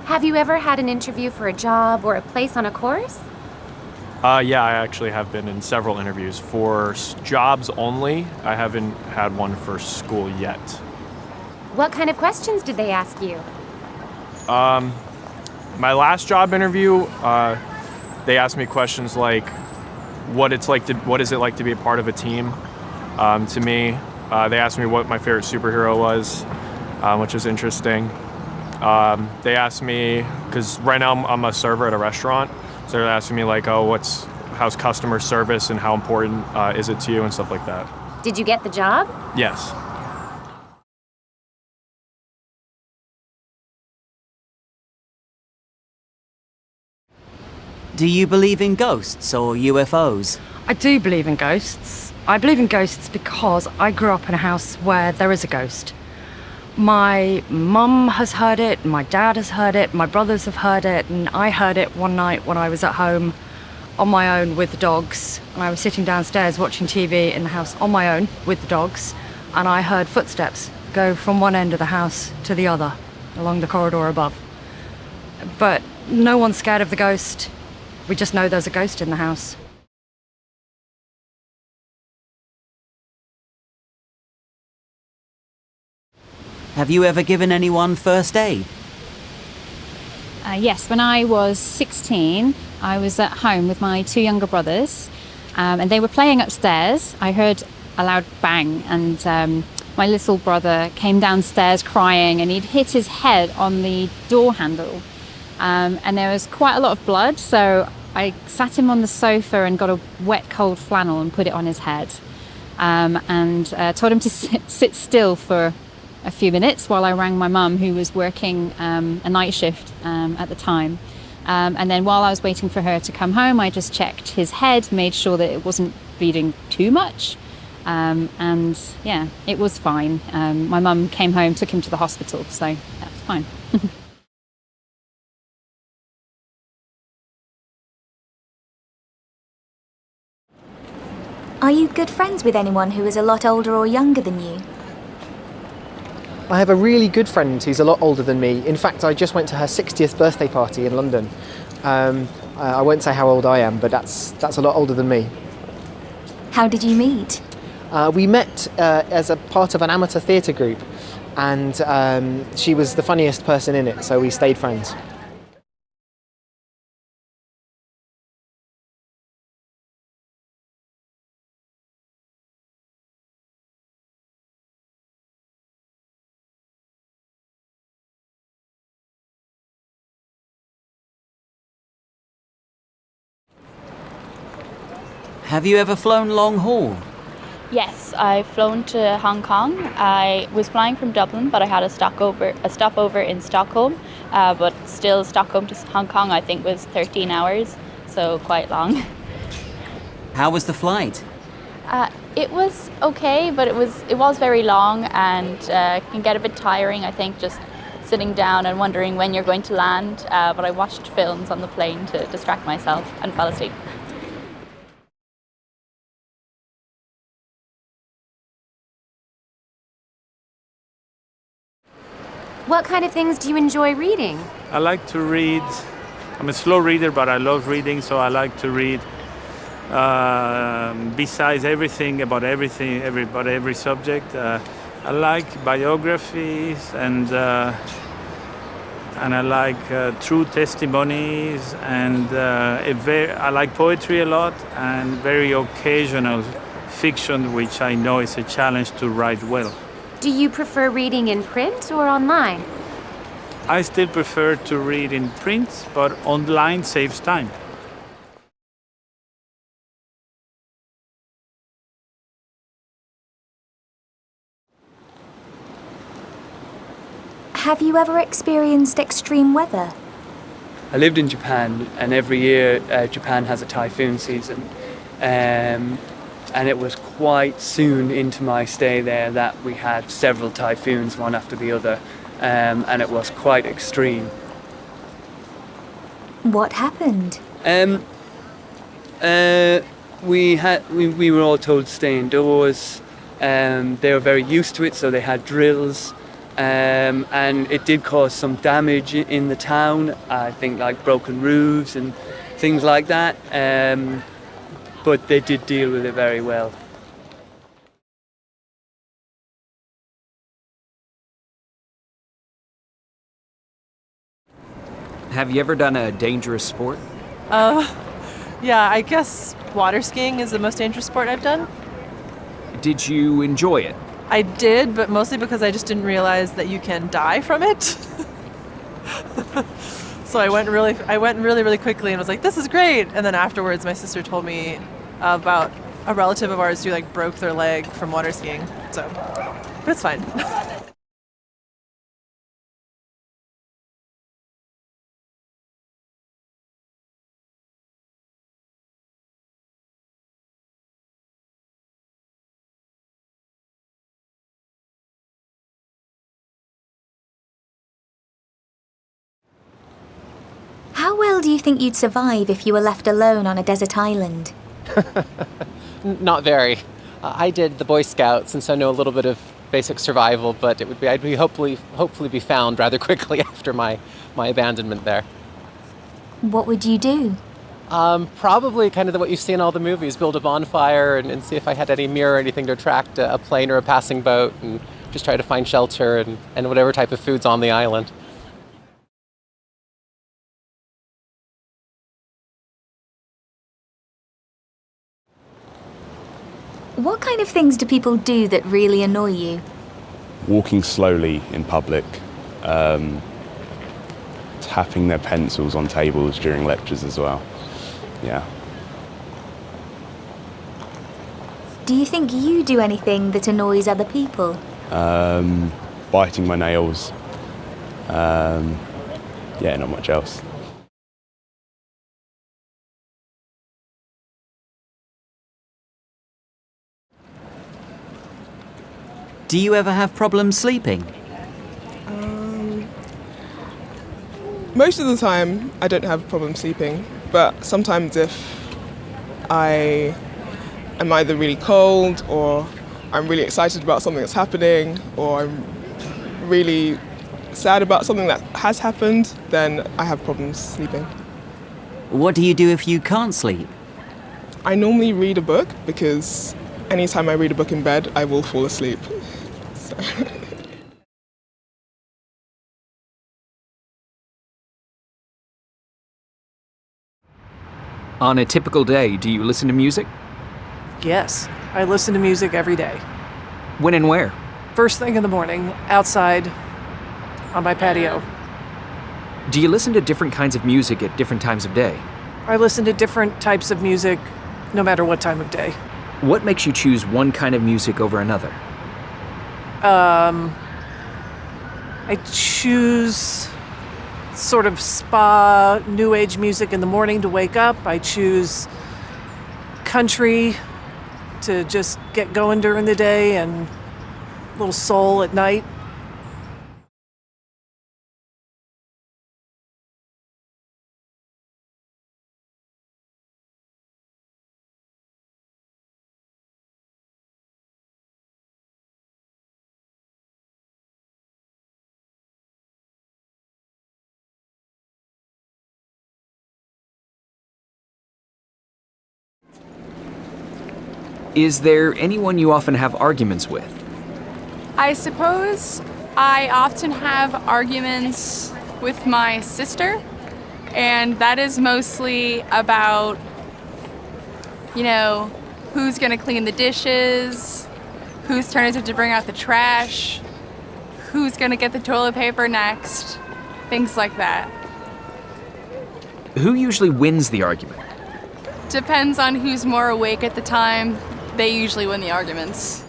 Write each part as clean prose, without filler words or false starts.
Have you ever had an interview for a job or a place on a course? Yeah, I actually have been in several interviews for jobs only. I haven't had one for school yet. What kind of questions did they ask you? My last job interview, they asked me questions like, what is it like to be a part of a team? To me, they asked me what my favorite superhero was, which was interesting. They asked me, because right now I'm a server at a restaurant, so they're asking me like, oh, how's customer service and how important is it to you and stuff like that. Did you get the job? Yes. Do you believe in ghosts or UFOs? I do believe in ghosts. I believe in ghosts because I grew up in a house where there is a ghost. My mum has heard it, my dad has heard it, my brothers have heard it, and I heard it one night when I was at home on my own with the dogs. And I was sitting downstairs watching TV in the house on my own with the dogs, and I heard footsteps go from one end of the house to the other along the corridor above. But no one's scared of the ghost. We just know there's a ghost in the house. Have you ever given anyone first aid? Yes, when I was 16, I was at home with my two younger brothers, and they were playing upstairs. I heard a loud bang, and my little brother came downstairs crying, and he'd hit his head on the door handle, and there was quite a lot of blood, so I sat him on the sofa and got a wet, cold flannel and put it on his head, and told him to sit still for a few minutes while I rang my mum, who was working a night shift at the time. And then while I was waiting for her to come home, I just checked his head, made sure that it wasn't bleeding too much. And yeah, it was fine. My mum came home, took him to the hospital, so that was fine. Are you good friends with anyone who is a lot older or younger than you? I have a really good friend who's a lot older than me. In fact, I just went to her 60th birthday party in London. I won't say how old I am, but that's a lot older than me. How did you meet? We met as a part of an amateur theatre group, and she was the funniest person in it, so we stayed friends. Have you ever flown long haul? Yes, I've flown to Hong Kong. I was flying from Dublin, but I had a stopover in Stockholm. But still, Stockholm to Hong Kong, I think, was 13 hours, so quite long. How was the flight? It was okay, but it was very long and can get a bit tiring, I think, just sitting down and wondering when you're going to land. But I watched films on the plane to distract myself and fell asleep. What kind of things do you enjoy reading? I like to read. I'm a slow reader, but I love reading, so I like to read. Besides everything about every subject, I like biographies and I like true testimonies, and I like poetry a lot, and very occasional fiction, which I know is a challenge to write well. Do you prefer reading in print or online? I still prefer to read in print, but online saves time. Have you ever experienced extreme weather? I lived in Japan, and every year Japan has a typhoon season. And it was quite soon into my stay there that we had several typhoons, one after the other, and it was quite extreme. What happened? We were all told to stay indoors. They were very used to it, so they had drills. and it did cause some damage in the town. I think like broken roofs and things like that. But they did deal with it very well. Have you ever done a dangerous sport? Yeah, I guess water skiing is the most dangerous sport I've done. Did you enjoy it? I did, but mostly because I just didn't realize that you can die from it. So I went really quickly and was like, this is great. And then afterwards, my sister told me about a relative of ours who like broke their leg from water skiing. So it's fine. How well do you think you'd survive if you were left alone on a desert island? Not very. I did the Boy Scouts, and so I know a little bit of basic survival, but I'd be hopefully be found rather quickly after my abandonment there. What would you do? Probably kind of what you see in all the movies, build a bonfire and see if I had any mirror or anything to attract a plane or a passing boat, and just try to find shelter and whatever type of food's on the island. What kind of things do people do that really annoy you? Walking slowly in public, tapping their pencils on tables during lectures as well. Yeah. Do you think you do anything that annoys other people? Biting my nails. Yeah, not much else. Do you ever have problems sleeping? Most of the time, I don't have problems sleeping, but sometimes if I am either really cold or I'm really excited about something that's happening or I'm really sad about something that has happened, then I have problems sleeping. What do you do if you can't sleep? I normally read a book because anytime I read a book in bed, I will fall asleep. So. On a typical day, do you listen to music? Yes, I listen to music every day. When and where? First thing in the morning, outside, on my patio. Do you listen to different kinds of music at different times of day? I listen to different types of music no matter what time of day. What makes you choose one kind of music over another? I choose sort of spa, new age music in the morning to wake up. I choose country to just get going during the day and a little soul at night. Is there anyone you often have arguments with? I suppose I often have arguments with my sister, and that is mostly about, who's gonna clean the dishes, whose turn is it to bring out the trash, who's gonna get the toilet paper next, things like that. Who usually wins the argument? Depends on who's more awake at the time. They usually win the arguments.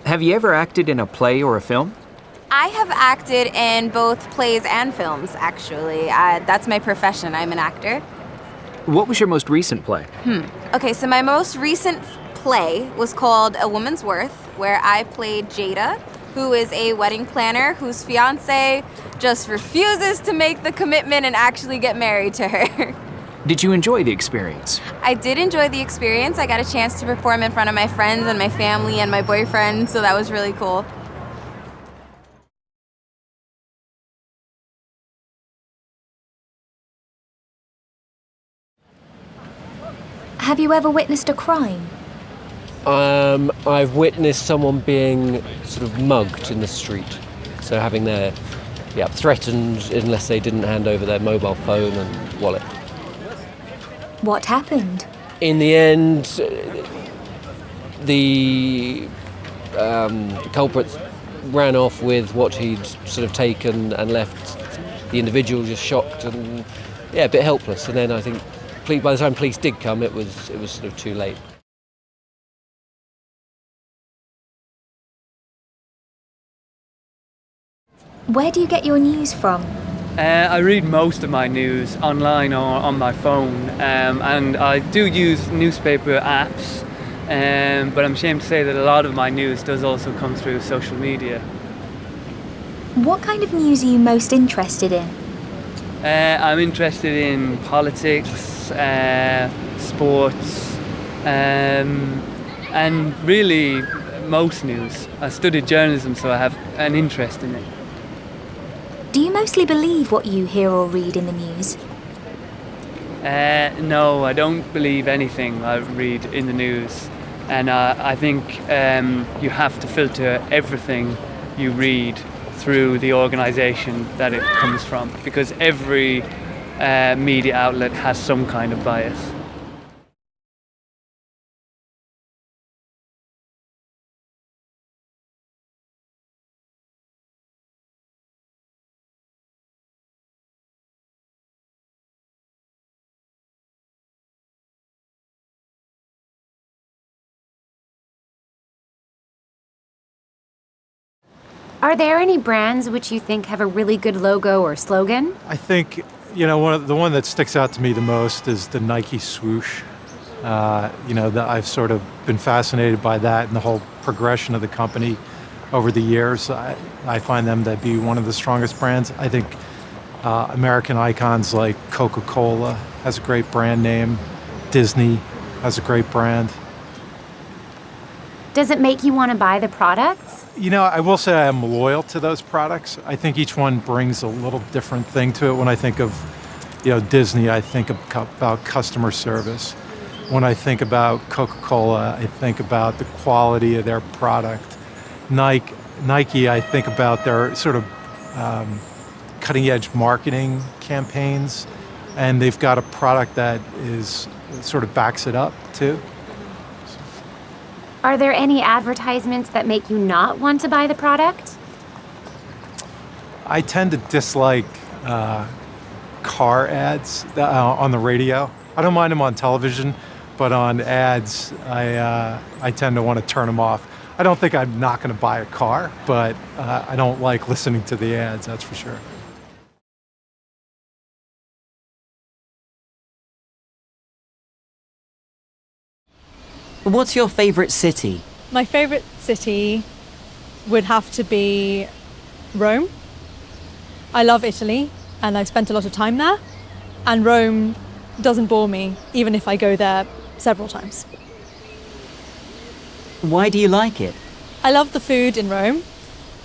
Have you ever acted in a play or a film? I have acted in both plays and films, actually. That's my profession. I'm an actor. What was your most recent play? Okay, so my most recent play was called A Woman's Worth, where I played Jada, who is a wedding planner whose fiance just refuses to make the commitment and actually get married to her. Did you enjoy the experience? I did enjoy the experience. I got a chance to perform in front of my friends and my family and my boyfriend, so that was really cool. Have you ever witnessed a crime? I've witnessed someone being sort of mugged in the street. So having their, threatened unless they didn't hand over their mobile phone and wallet. What happened? In the end, the culprit ran off with what he'd sort of taken and left the individual just shocked and, a bit helpless. And then I think by the time police did come, it was sort of too late. Where do you get your news from? I read most of my news online or on my phone, and I do use newspaper apps, but I'm ashamed to say that a lot of my news does also come through social media. What kind of news are you most interested in? I'm interested in politics, sports, and really most news. I studied journalism, so I have an interest in it. Do you mostly believe what you hear or read in the news? No, I don't believe anything I read in the news. And I think you have to filter everything you read through the organisation that it comes from, because every media outlet has some kind of bias. Are there any brands which you think have a really good logo or slogan? I think, the one that sticks out to me the most is the Nike swoosh. That I've sort of been fascinated by that and the whole progression of the company over the years. I find them to be one of the strongest brands. I think American icons like Coca-Cola has a great brand name. Disney has a great brand. Does it make you want to buy the products? I will say I'm loyal to those products. I think each one brings a little different thing to it. When I think of, Disney, I think about customer service. When I think about Coca-Cola, I think about the quality of their product. Nike, I think about their sort of cutting-edge marketing campaigns, and they've got a product that is sort of backs it up too. Are there any advertisements that make you not want to buy the product? I tend to dislike car ads on the radio. I don't mind them on television, but on ads, I tend to want to turn them off. I don't think I'm not going to buy a car, but I don't like listening to the ads, that's for sure. What's your favourite city? My favourite city would have to be Rome. I love Italy and I've spent a lot of time there, and Rome doesn't bore me even if I go there several times. Why do you like it? I love the food in Rome.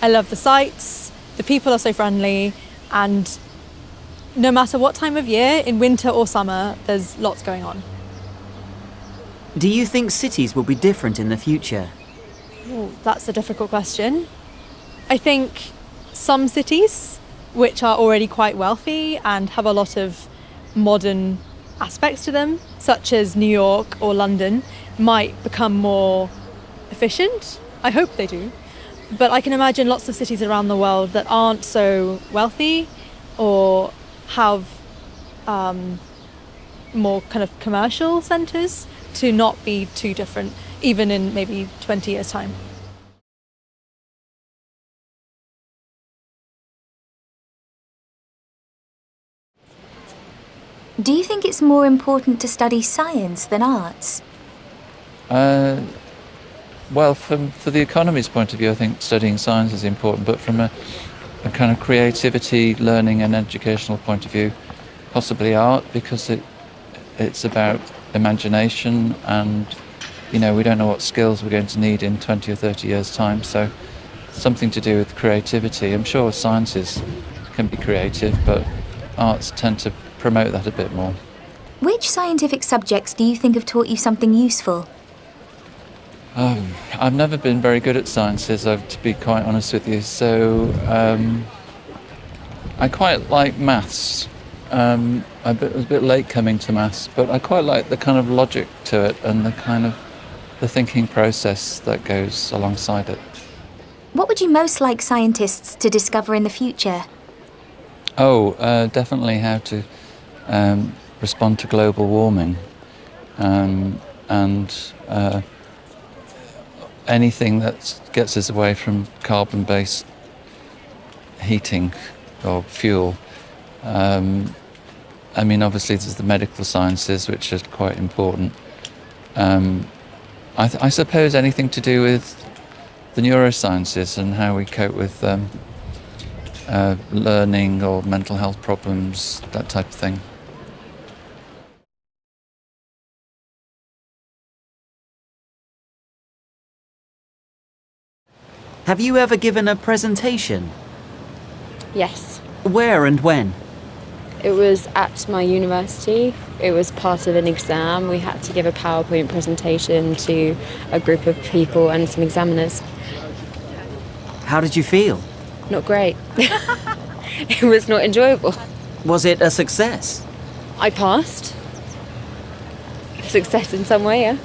I love the sights. The people are so friendly, and no matter what time of year, in winter or summer, there's lots going on. Do you think cities will be different in the future? Ooh, that's a difficult question. I think some cities, which are already quite wealthy and have a lot of modern aspects to them, such as New York or London, might become more efficient. I hope they do. But I can imagine lots of cities around the world that aren't so wealthy or have more kind of commercial centres to not be too different, even in maybe 20 years' time. Do you think it's more important to study science than arts? Well, for the economy's point of view, I think studying science is important, but from a kind of creativity, learning and educational point of view, possibly art, because it it's about imagination, and we don't know what skills we're going to need in 20 or 30 years' time. So something to do with creativity. I'm sure sciences can be creative, but arts tend to promote that a bit more. Which scientific subjects do you think have taught you something useful? I've never been very good at sciences, to be quite honest with you. So I quite like maths. I was a bit late coming to maths, but I quite like the kind of logic to it and the thinking process that goes alongside it. What would you most like scientists to discover in the future? Definitely how to respond to global warming, and anything that gets us away from carbon-based heating or fuel. Obviously there's the medical sciences, which are quite important. I suppose anything to do with the neurosciences and how we cope with learning or mental health problems, that type of thing. Have you ever given a presentation? Yes. Where and when? It was at my university. It was part of an exam. We had to give a PowerPoint presentation to a group of people and some examiners. How did you feel? Not great. It was not enjoyable. Was it a success? I passed. Success in some way, yeah.